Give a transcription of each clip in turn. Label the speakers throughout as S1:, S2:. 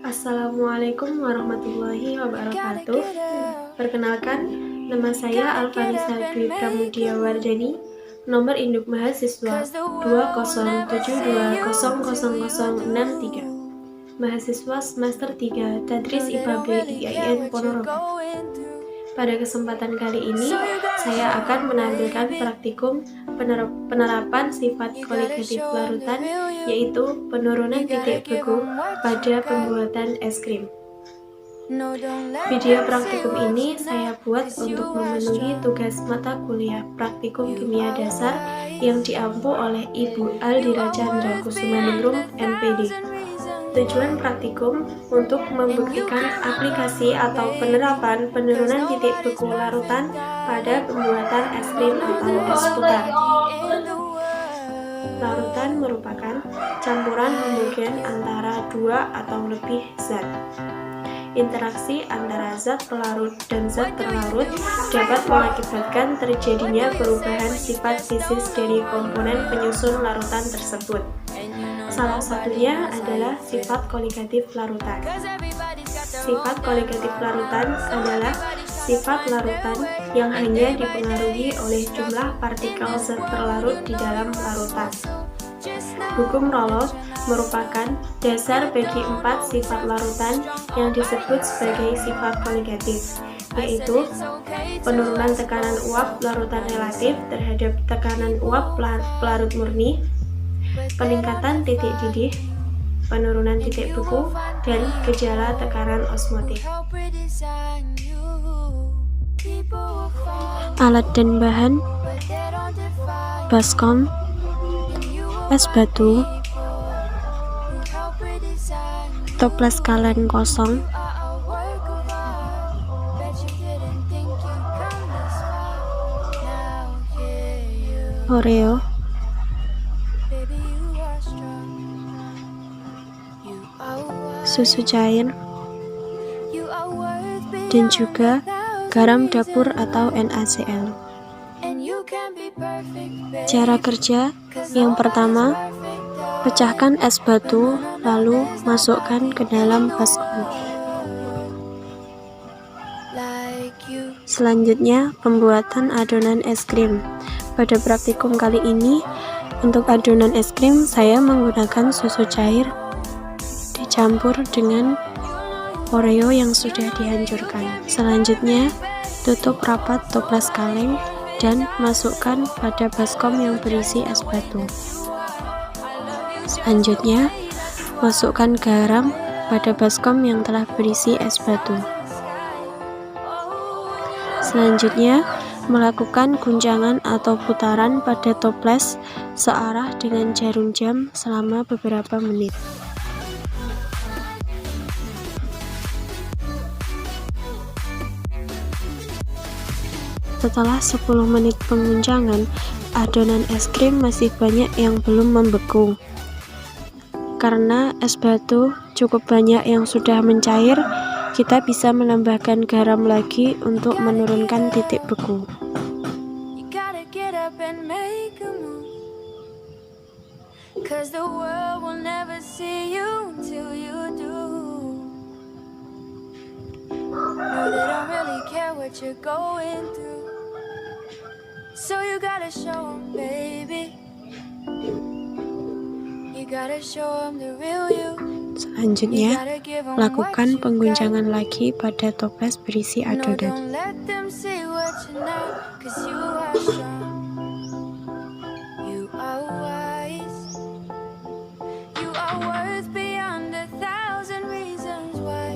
S1: Assalamualaikum warahmatullahi wabarakatuh. Perkenalkan, nama saya Alvanisa Dwi Pramudia Wardani, nomor induk mahasiswa 207200063, mahasiswa semester 3 Tadris IPB IAIN Ponorogo. Pada kesempatan kali ini, saya akan menampilkan praktikum penerapan sifat kualitatif larutan, yaitu penurunan titik beku pada pembuatan es krim. Video praktikum ini saya buat untuk memenuhi tugas mata kuliah praktikum kimia dasar yang diampu oleh Ibu Aldira Chandra Kusumaningrum, MPD. Tujuan praktikum untuk membuktikan aplikasi atau penerapan penurunan titik beku larutan pada pembuatan es krim atau es putar. Larutan merupakan campuran homogen antara dua atau lebih zat. Interaksi antara zat pelarut dan zat terlarut dapat mengakibatkan terjadinya perubahan sifat fisis dari komponen penyusun larutan tersebut. Salah satunya adalah sifat koligatif larutan. Sifat koligatif larutan adalah sifat larutan yang hanya dipengaruhi oleh jumlah partikel zat terlarut di dalam larutan. Hukum Roloff merupakan dasar bagi 4 sifat larutan yang disebut sebagai sifat koligatif, yaitu penurunan tekanan uap larutan relatif terhadap tekanan uap pelarut murni, peningkatan titik didih, penurunan titik beku, dan gejala tekanan osmotik. Alat dan bahan: baskom, es batu, toples kaleng kosong, Oreo, susu cair, dan juga garam dapur atau NaCl. Cara kerja: yang pertama, pecahkan es batu lalu masukkan ke dalam baskom. Selanjutnya, pembuatan adonan es krim. Pada praktikum kali ini, untuk adonan es krim saya menggunakan susu cair dicampur dengan Oreo yang sudah dihancurkan. Selanjutnya, tutup rapat toples kaleng dan masukkan pada baskom yang berisi es batu. Selanjutnya, masukkan garam pada baskom yang telah berisi es batu. Selanjutnya, melakukan guncangan atau putaran pada toples searah dengan jarum jam selama beberapa menit. Setelah 10 menit penguncangan, adonan es krim masih banyak yang belum membeku. Karena es batu cukup banyak yang sudah mencair, kita bisa menambahkan garam lagi untuk menurunkan titik beku.
S2: So you gotta show 'em, baby. You gotta show 'em the real you.
S1: Selanjutnya, lakukan pengguncangan lagi pada toples berisi adonan.
S2: Don't let them see what you're not, 'cause you are strong. You are wise. You are worth beyond 1,000 reasons why.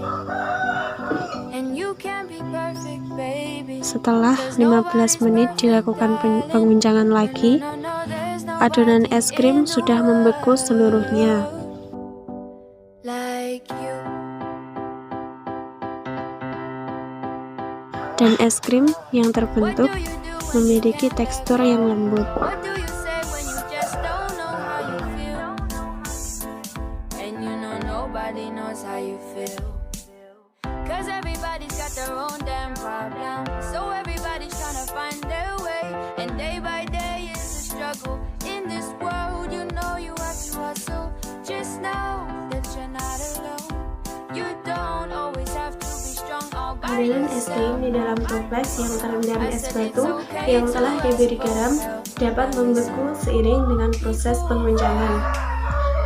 S2: And you can be perfect, baby.
S1: Setelah 15 menit dilakukan pengguncangan lagi, adonan es krim sudah membeku seluruhnya. Dan es krim yang terbentuk memiliki tekstur yang lembut.
S2: Cause everybody's got their own damn problem. So everybody's trying to find their way. And day by day is a struggle. In this world, you know you have to hustle. Just know that you're not alone. You
S1: adonan es krim di dalam toples yang terendam es batu yang telah diberi garam dapat membeku seiring dengan proses penguncangan.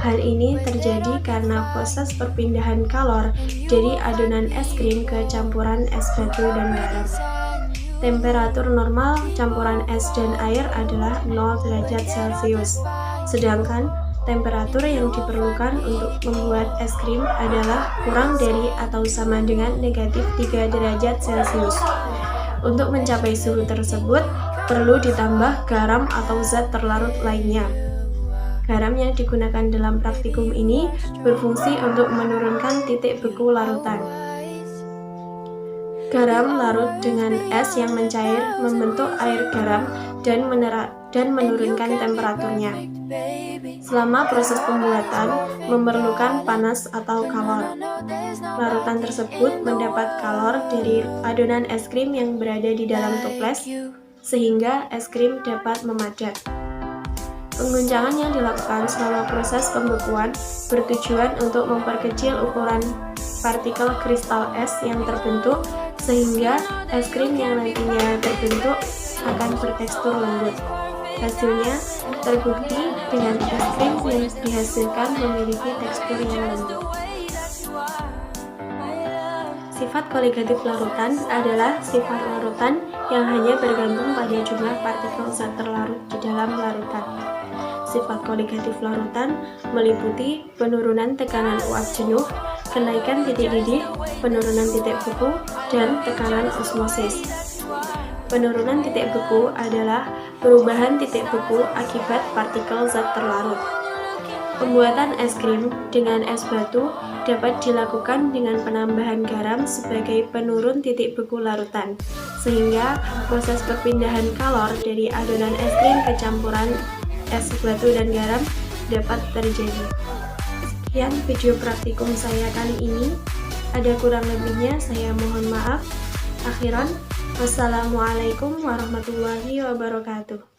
S1: Hal ini terjadi karena proses perpindahan kalor dari adonan es krim ke campuran es batu dan garam. Temperatur normal campuran es dan air adalah 0 derajat Celcius, sedangkan temperatur yang diperlukan untuk membuat es krim adalah kurang dari atau sama dengan negatif 3 derajat Celcius. Untuk mencapai suhu tersebut, perlu ditambah garam atau zat terlarut lainnya. Garam yang digunakan dalam praktikum ini berfungsi untuk menurunkan titik beku larutan. Garam larut dengan es yang mencair membentuk air garam dan menurunkan temperaturnya. Selama proses pembuatan memerlukan panas atau kalor. Larutan tersebut mendapat kalor dari adonan es krim yang berada di dalam toples, sehingga es krim dapat memadat. Penguncangan yang dilakukan selama proses pembekuan bertujuan untuk memperkecil ukuran partikel kristal es yang terbentuk, sehingga es krim yang nantinya terbentuk akan bertekstur lembut. Hasilnya terbukti dengan es krim yang dihasilkan memiliki tekstur yang lembut. Sifat koligatif larutan adalah sifat larutan yang hanya bergantung pada jumlah partikel zat terlarut di dalam larutan. Sifat koligatif larutan meliputi penurunan tekanan uap jenuh, kenaikan titik didih, penurunan titik beku, dan tekanan osmosis. Penurunan titik beku adalah perubahan titik beku akibat partikel zat terlarut. Pembuatan es krim dengan es batu dapat dilakukan dengan penambahan garam sebagai penurun titik beku larutan, sehingga proses perpindahan kalor dari adonan es krim ke campuran es batu dan garam dapat terjadi. Sekian video praktikum saya kali ini. Ada kurang lebihnya saya mohon maaf. Akhiran, wassalamualaikum warahmatullahi wabarakatuh.